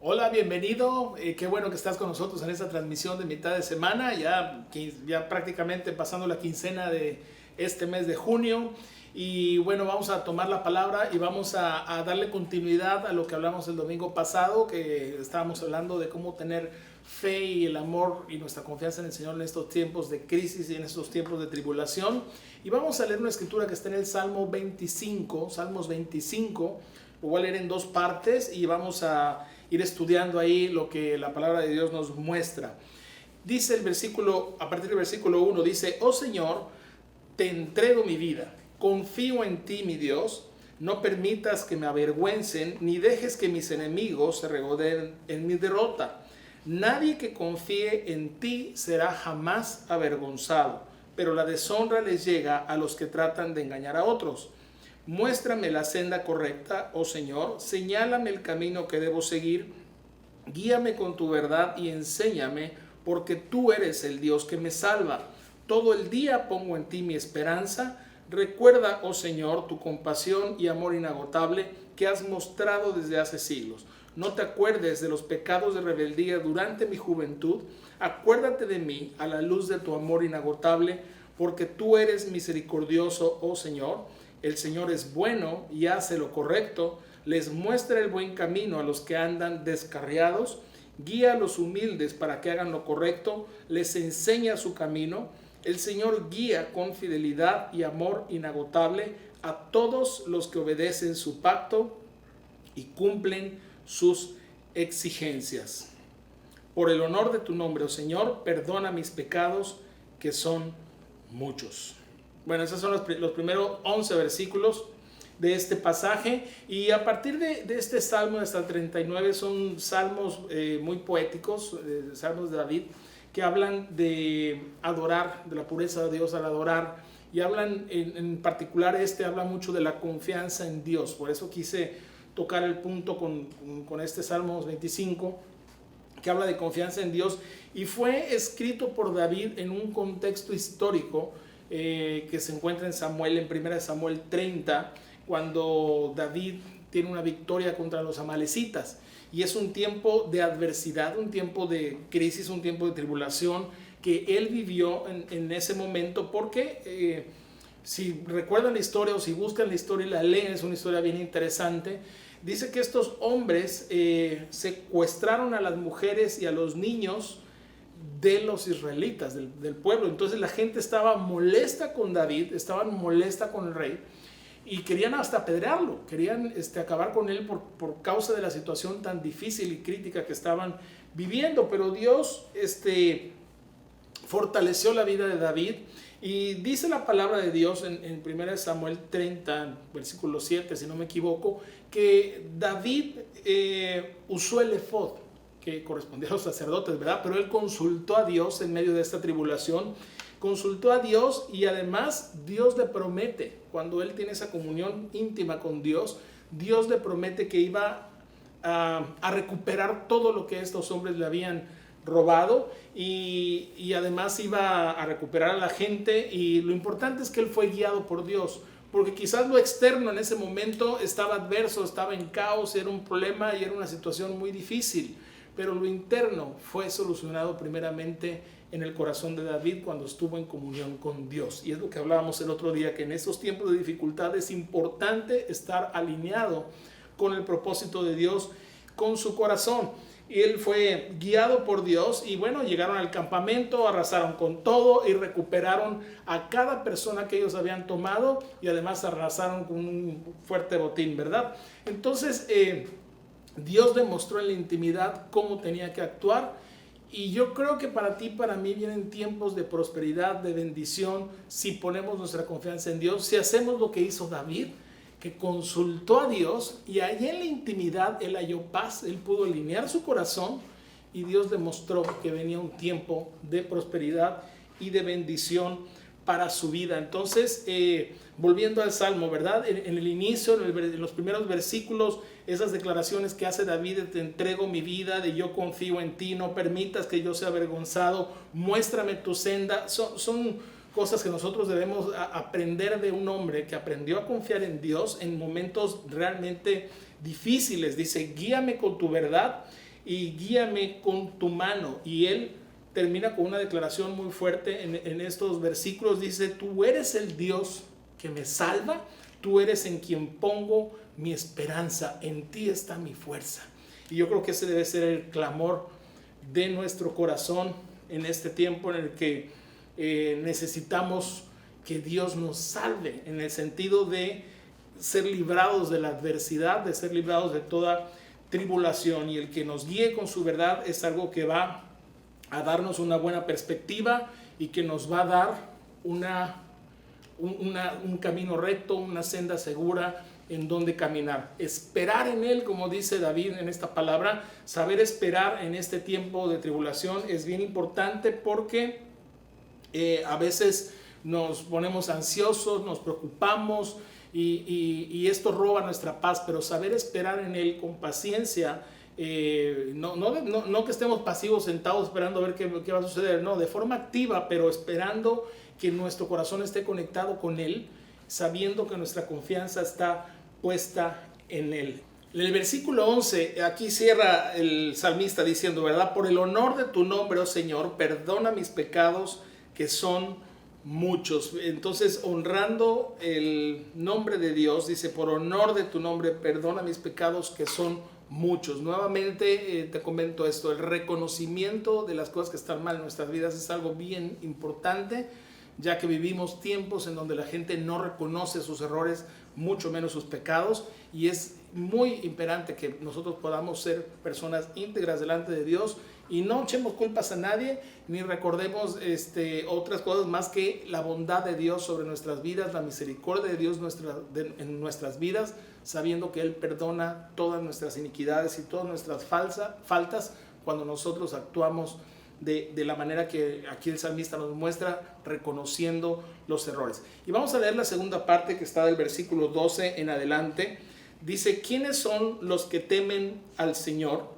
Hola, bienvenido. Qué bueno que estás con nosotros en esta transmisión de mitad de semana, ya prácticamente pasando la quincena de este mes de junio. Y bueno, vamos a tomar la palabra y vamos a darle continuidad a lo que hablamos el domingo pasado, que estábamos hablando de cómo tener fe y el amor y nuestra confianza en el Señor en estos tiempos de crisis y en estos tiempos de tribulación. Y vamos a leer una escritura que está en el Salmo 25, Salmos 25. Lo voy a leer en dos partes y vamos a ir estudiando ahí lo que la palabra de Dios nos muestra. Dice el versículo, a partir del versículo 1, dice: Oh Señor, te entrego mi vida, confío en ti, mi Dios, no permitas que me avergüencen, ni dejes que mis enemigos se regodeen en mi derrota. Nadie que confíe en ti será jamás avergonzado, pero la deshonra les llega a los que tratan de engañar a otros. Muéstrame la senda correcta, oh Señor, señálame el camino que debo seguir, guíame con tu verdad y enséñame, porque tú eres el Dios que me salva. Todo el día pongo en ti mi esperanza. Recuerda, oh Señor, tu compasión y amor inagotable que has mostrado desde hace siglos. No te acuerdes de los pecados de rebeldía durante mi juventud. Acuérdate de mí a la luz de tu amor inagotable, porque tú eres misericordioso, oh Señor. El Señor es bueno y hace lo correcto, les muestra el buen camino a los que andan descarriados, guía a los humildes para que hagan lo correcto, les enseña su camino. El Señor guía con fidelidad y amor inagotable a todos los que obedecen su pacto y cumplen sus exigencias. Por el honor de tu nombre, oh Señor, perdona mis pecados, que son muchos. Bueno, esos son los primeros 11 versículos de este pasaje, y a partir de este salmo hasta el 39 son salmos muy poéticos, salmos de David, que hablan de adorar, de la pureza de Dios al adorar, y hablan en particular habla mucho de la confianza en Dios. Por eso quise tocar el punto con este Salmos 25, que habla de confianza en Dios, y fue escrito por David en un contexto histórico que se encuentra en Samuel, en 1 Samuel 30, cuando David tiene una victoria contra los amalecitas. Y es un tiempo de adversidad, un tiempo de crisis, un tiempo de tribulación que él vivió en ese momento, porque si recuerdan la historia o si buscan la historia y la leen, es una historia bien interesante. Dice que estos hombres secuestraron a las mujeres y a los niños de los israelitas, del pueblo. Entonces la gente estaba molesta con David, estaban molesta con el rey, y querían hasta apedrearlo, querían acabar con él por causa de la situación tan difícil y crítica que estaban viviendo. Pero Dios fortaleció la vida de David, y dice la palabra de Dios en 1 Samuel 30, versículo 7, si no me equivoco, que David usó el efod, que correspondía a los sacerdotes, ¿verdad? Pero él consultó a Dios en medio de esta tribulación, consultó a Dios, y además Dios le promete, cuando él tiene esa comunión íntima con Dios, Dios le promete que iba a recuperar todo lo que estos hombres le habían robado, y además iba a recuperar a la gente. Y lo importante es que él fue guiado por Dios, porque quizás lo externo en ese momento estaba adverso, estaba en caos, era un problema y era una situación muy difícil, pero lo interno fue solucionado primeramente en el corazón de David cuando estuvo en comunión con Dios. Y es lo que hablábamos el otro día, que en estos tiempos de dificultad es importante estar alineado con el propósito de Dios, con su corazón. Y él fue guiado por Dios, y bueno, llegaron al campamento, arrasaron con todo y recuperaron a cada persona que ellos habían tomado, y además arrasaron con un fuerte botín, ¿verdad? Entonces Dios demostró en la intimidad cómo tenía que actuar. Y yo creo que para ti, para mí, vienen tiempos de prosperidad, de bendición, si ponemos nuestra confianza en Dios, si hacemos lo que hizo David, que consultó a Dios, y ahí en la intimidad él halló paz, él pudo alinear su corazón, y Dios demostró que venía un tiempo de prosperidad y de bendición para su vida. Entonces, volviendo al Salmo, ¿verdad? En el inicio, en los primeros versículos, esas declaraciones que hace David de te entrego mi vida, de yo confío en ti, no permitas que yo sea avergonzado, muéstrame tu senda, son cosas que nosotros debemos aprender de un hombre que aprendió a confiar en Dios en momentos realmente difíciles. Dice, guíame con tu verdad y guíame con tu mano. Y él termina con una declaración muy fuerte en estos versículos. Dice, tú eres el Dios que me salva, tú eres en quien pongo mi esperanza, en ti está mi fuerza. Y yo creo que ese debe ser el clamor de nuestro corazón en este tiempo en el que necesitamos que Dios nos salve, en el sentido de ser librados de la adversidad, de ser librados de toda tribulación, y el que nos guíe con su verdad es algo que va a darnos una buena perspectiva y que nos va a dar un camino recto, una senda segura en donde caminar. Esperar en Él, como dice David en esta palabra, saber esperar en este tiempo de tribulación es bien importante, porque a veces nos ponemos ansiosos, nos preocupamos y esto roba nuestra paz, pero saber esperar en Él con paciencia, no que estemos pasivos sentados esperando a ver qué va a suceder, no, de forma activa, pero esperando que nuestro corazón esté conectado con Él, sabiendo que nuestra confianza está puesta en Él. En el versículo 11, aquí cierra el salmista diciendo, ¿verdad? Por el honor de tu nombre, oh Señor, perdona mis pecados, que son muchos. Entonces, honrando el nombre de Dios, dice, por honor de tu nombre, perdona mis pecados, que son muchos. Nuevamente te comento esto, el reconocimiento de las cosas que están mal en nuestras vidas es algo bien importante, ya que vivimos tiempos en donde la gente no reconoce sus errores, mucho menos sus pecados, y es muy imperante que nosotros podamos ser personas íntegras delante de Dios y no echemos culpas a nadie, ni recordemos otras cosas más que la bondad de Dios sobre nuestras vidas, la misericordia de Dios en nuestras vidas, sabiendo que Él perdona todas nuestras iniquidades y todas nuestras faltas cuando nosotros actuamos de la manera que aquí el salmista nos muestra, reconociendo los errores. Y vamos a leer la segunda parte, que está del versículo 12 en adelante. Dice, ¿quiénes son los que temen al Señor?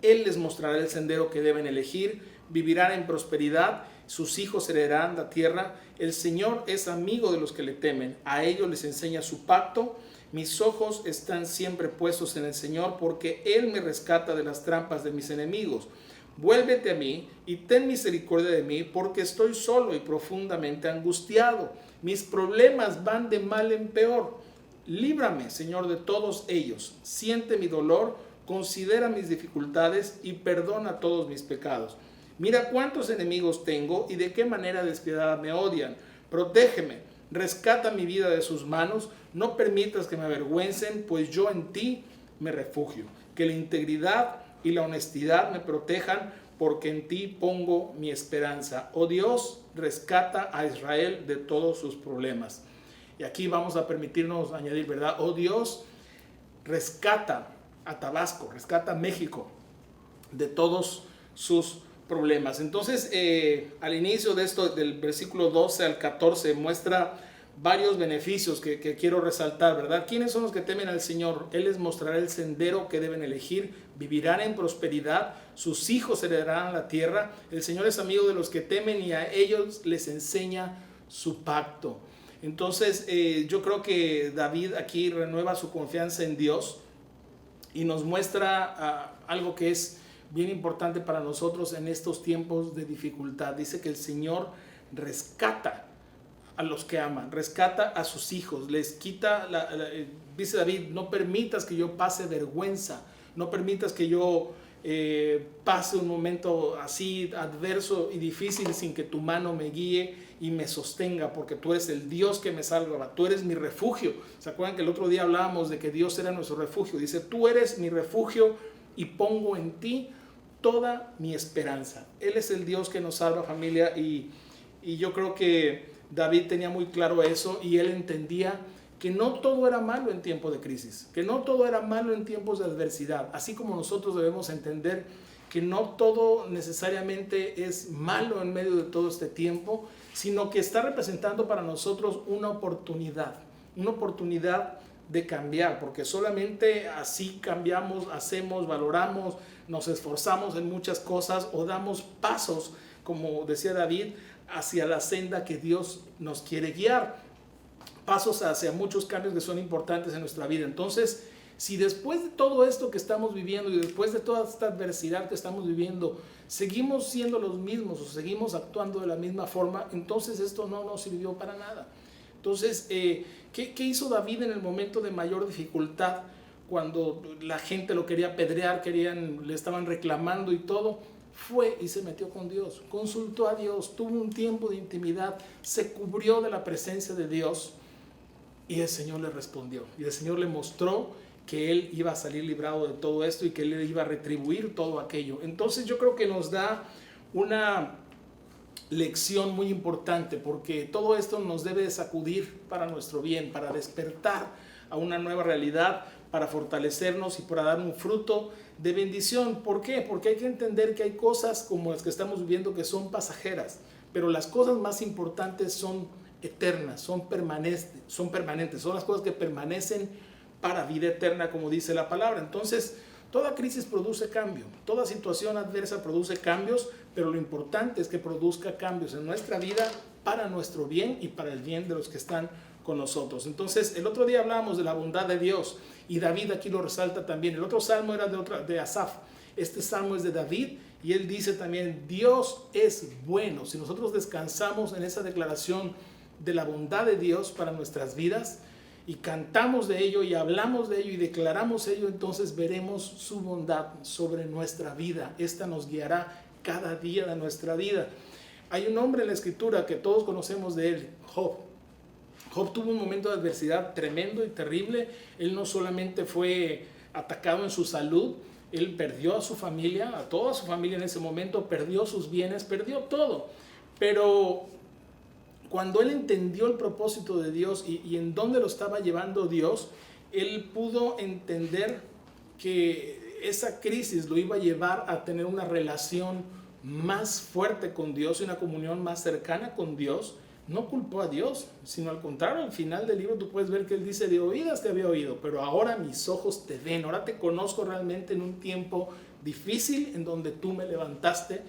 Él les mostrará el sendero que deben elegir, vivirán en prosperidad, sus hijos heredarán la tierra. El Señor es amigo de los que le temen, a ellos les enseña su pacto. Mis ojos están siempre puestos en el Señor, porque Él me rescata de las trampas de mis enemigos. Vuélvete a mí y ten misericordia de mí, porque estoy solo y profundamente angustiado. Mis problemas van de mal en peor. Líbrame, Señor, de todos ellos. Siente mi dolor, considera mis dificultades y perdona todos mis pecados. Mira cuántos enemigos tengo y de qué manera despiadada me odian. Protégeme, rescata mi vida de sus manos. No permitas que me avergüencen, pues yo en ti me refugio. Que la integridad y la honestidad me protejan, porque en ti pongo mi esperanza. Oh Dios, rescata a Israel de todos sus problemas. Y aquí vamos a permitirnos añadir, ¿verdad? Oh Dios, rescata a Tabasco, rescata a México de todos sus problemas. Entonces, al inicio de esto, del versículo 12 al 14, muestra varios beneficios que quiero resaltar, ¿verdad? ¿Quiénes son los que temen al Señor? Él les mostrará el sendero que deben elegir, vivirán en prosperidad, sus hijos heredarán la tierra. El Señor es amigo de los que temen y a ellos les enseña su pacto. Entonces, yo creo que David aquí renueva su confianza en Dios y nos muestra algo que es bien importante para nosotros en estos tiempos de dificultad. Dice que el Señor rescata a los que aman, rescata a sus hijos, les quita, dice David, no permitas que yo pase vergüenza, no permitas que yo pase un momento así adverso y difícil sin que tu mano me guíe y me sostenga, porque tú eres el Dios que me salva, tú eres mi refugio. ¿Se acuerdan que el otro día hablábamos de que Dios era nuestro refugio? Dice, tú eres mi refugio y pongo en ti toda mi esperanza. Él es el Dios que nos salva, familia, y yo creo que David tenía muy claro eso, y él entendía que no todo era malo en tiempo de crisis, que no todo era malo en tiempos de adversidad, así como nosotros debemos entender que no todo necesariamente es malo en medio de todo este tiempo, sino que está representando para nosotros una oportunidad de cambiar, porque solamente así cambiamos, hacemos, valoramos, nos esforzamos en muchas cosas o damos pasos, como decía David, hacia la senda que Dios nos quiere guiar, pasos hacia muchos cambios que son importantes en nuestra vida. Entonces, Si después de todo esto que estamos viviendo y después de toda esta adversidad que estamos viviendo, seguimos siendo los mismos o seguimos actuando de la misma forma, entonces esto no nos sirvió para nada. Entonces, ¿qué hizo David en el momento de mayor dificultad? Cuando la gente lo quería apedrear, le estaban reclamando y todo, fue y se metió con Dios, consultó a Dios, tuvo un tiempo de intimidad, se cubrió de la presencia de Dios y el Señor le respondió. Y el Señor le mostró que él iba a salir librado de todo esto y que él iba a retribuir todo aquello. Entonces yo creo que nos da una lección muy importante, porque todo esto nos debe de sacudir para nuestro bien, para despertar a una nueva realidad, para fortalecernos y para dar un fruto de bendición. ¿Por qué? Porque hay que entender que hay cosas como las que estamos viviendo que son pasajeras, pero las cosas más importantes son eternas, son permanentes, son las cosas que permanecen para vida eterna, como dice la palabra. Entonces, toda crisis produce cambio, toda situación adversa produce cambios, pero lo importante es que produzca cambios en nuestra vida para nuestro bien y para el bien de los que están con nosotros. Entonces, el otro día hablábamos de la bondad de Dios y David aquí lo resalta también. El otro salmo era de Asaf. Este salmo es de David y él dice también, Dios es bueno. Si nosotros descansamos en esa declaración de la bondad de Dios para nuestras vidas y cantamos de ello y hablamos de ello y declaramos ello, entonces veremos su bondad sobre nuestra vida. Esta nos guiará cada día de nuestra vida. Hay un hombre en la escritura que todos conocemos de él, Job. Job tuvo un momento de adversidad tremendo y terrible. Él no solamente fue atacado en su salud, él perdió a su familia, a toda su familia en ese momento, perdió sus bienes, perdió todo. Pero cuando él entendió el propósito de Dios y en dónde lo estaba llevando Dios, él pudo entender que esa crisis lo iba a llevar a tener una relación más fuerte con Dios y una comunión más cercana con Dios. No culpó a Dios, sino al contrario, al final del libro tú puedes ver que él dice, de oídas te había oído, pero ahora mis ojos te ven, ahora te conozco realmente en un tiempo difícil en donde tú me levantaste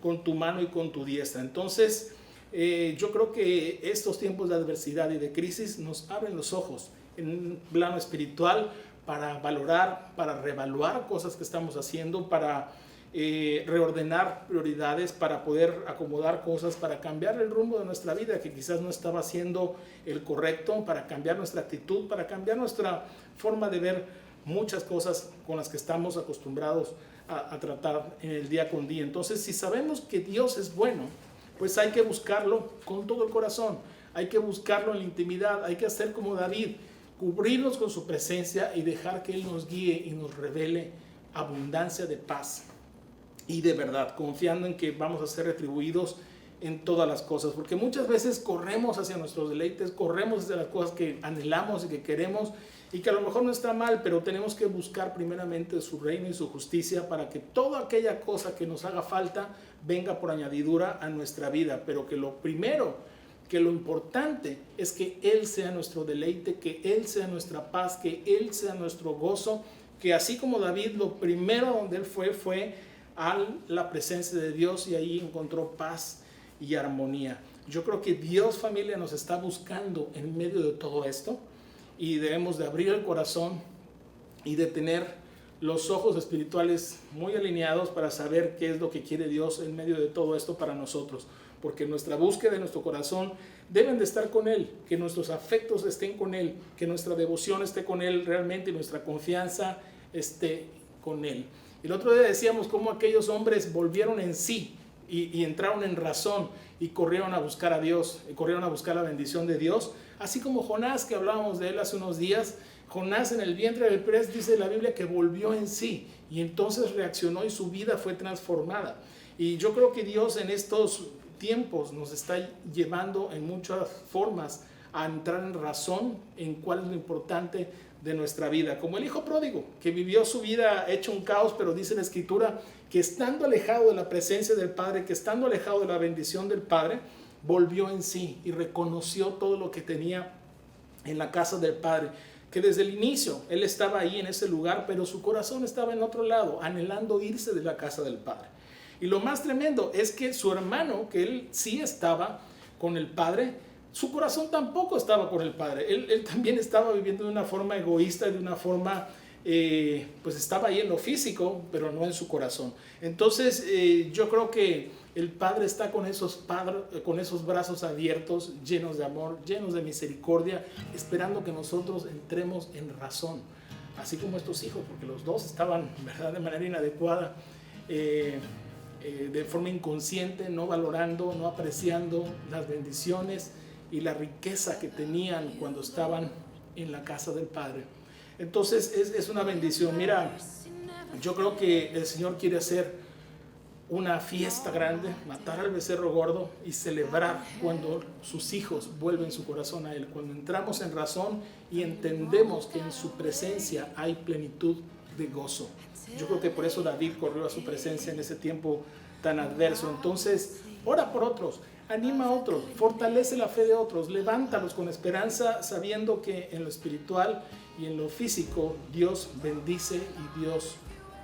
con tu mano y con tu diestra. Entonces, yo creo que estos tiempos de adversidad y de crisis nos abren los ojos en un plano espiritual para valorar, para reevaluar cosas que estamos haciendo, para reordenar prioridades, para poder acomodar cosas, para cambiar el rumbo de nuestra vida que quizás no estaba siendo el correcto, para cambiar nuestra actitud, para cambiar nuestra forma de ver muchas cosas con las que estamos acostumbrados a tratar en el día con día. Entonces, si sabemos que Dios es bueno, pues hay que buscarlo con todo el corazón, hay que buscarlo en la intimidad, hay que hacer como David, cubrirnos con su presencia y dejar que Él nos guíe y nos revele abundancia de paz y de verdad, confiando en que vamos a ser retribuidos en todas las cosas, porque muchas veces corremos hacia nuestros deleites, corremos hacia las cosas que anhelamos y que queremos y que a lo mejor no está mal, pero tenemos que buscar primeramente su reino y su justicia para que toda aquella cosa que nos haga falta venga por añadidura a nuestra vida, pero que lo primero, que lo importante es que Él sea nuestro deleite, que Él sea nuestra paz, que Él sea nuestro gozo, que así como David, lo primero donde él fue a la presencia de Dios y ahí encontró paz y armonía. Yo creo que Dios, familia, nos está buscando en medio de todo esto y debemos de abrir el corazón y de tener los ojos espirituales muy alineados para saber qué es lo que quiere Dios en medio de todo esto para nosotros, porque nuestra búsqueda de nuestro corazón deben de estar con Él, que nuestros afectos estén con Él, que nuestra devoción esté con Él realmente y nuestra confianza esté con Él. El otro día decíamos cómo aquellos hombres volvieron en sí y entraron en razón y corrieron a buscar a Dios, y corrieron a buscar la bendición de Dios, así como Jonás, que hablábamos de él hace unos días. Jonás en el vientre del pez, dice la Biblia, que volvió en sí y entonces reaccionó y su vida fue transformada. Y yo creo que Dios en estos tiempos nos está llevando en muchas formas a entrar en razón en cuál es lo importante de nuestra vida, como el hijo pródigo que vivió su vida hecho un caos, pero dice la escritura que estando alejado de la presencia del Padre, que estando alejado de la bendición del Padre, volvió en sí y reconoció todo lo que tenía en la casa del Padre, que desde el inicio él estaba ahí en ese lugar, pero su corazón estaba en otro lado, anhelando irse de la casa del Padre. Y lo más tremendo es que su hermano, que él sí estaba con el Padre, su corazón tampoco estaba con el Padre. Él también estaba viviendo de una forma egoísta, de una forma pues estaba ahí en lo físico, pero no en su corazón. Entonces yo creo que el Padre está con esos brazos abiertos, llenos de amor, llenos de misericordia, esperando que nosotros entremos en razón, así como estos hijos, porque los dos estaban, ¿verdad?, de manera inadecuada, de forma inconsciente, no valorando, no apreciando las bendiciones y la riqueza que tenían cuando estaban en la casa del Padre. Entonces es una bendición. Mira, yo creo que el Señor quiere hacer una fiesta grande, matar al becerro gordo y celebrar cuando sus hijos vuelven su corazón a Él, cuando entramos en razón y entendemos que en su presencia hay plenitud de gozo. Yo creo que por eso David corrió a su presencia en ese tiempo tan adverso. Entonces, ora por otros, anima a otros, fortalece la fe de otros, levántalos con esperanza, sabiendo que en lo espiritual y en lo físico Dios bendice y Dios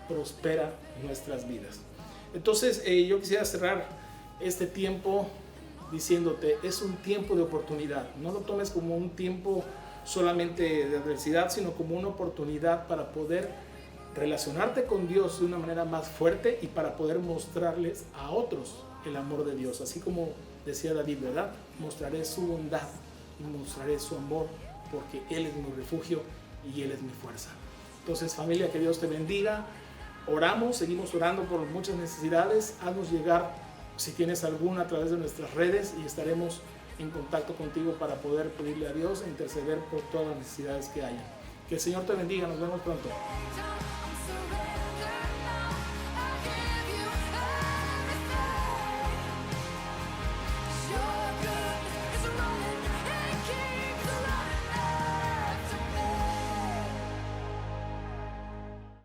prospera nuestras vidas. Entonces yo quisiera cerrar este tiempo diciéndote, es un tiempo de oportunidad. No lo tomes como un tiempo solamente de adversidad, sino como una oportunidad para poder relacionarte con Dios de una manera más fuerte y para poder mostrarles a otros el amor de Dios. Así como decía David, ¿verdad? Mostraré su bondad y mostraré su amor, porque Él es mi refugio y Él es mi fuerza. Entonces, familia, que Dios te bendiga. Oramos, seguimos orando por muchas necesidades. Haznos llegar, si tienes alguna, a través de nuestras redes y estaremos en contacto contigo para poder pedirle a Dios e interceder por todas las necesidades que haya. Que el Señor te bendiga. Nos vemos pronto.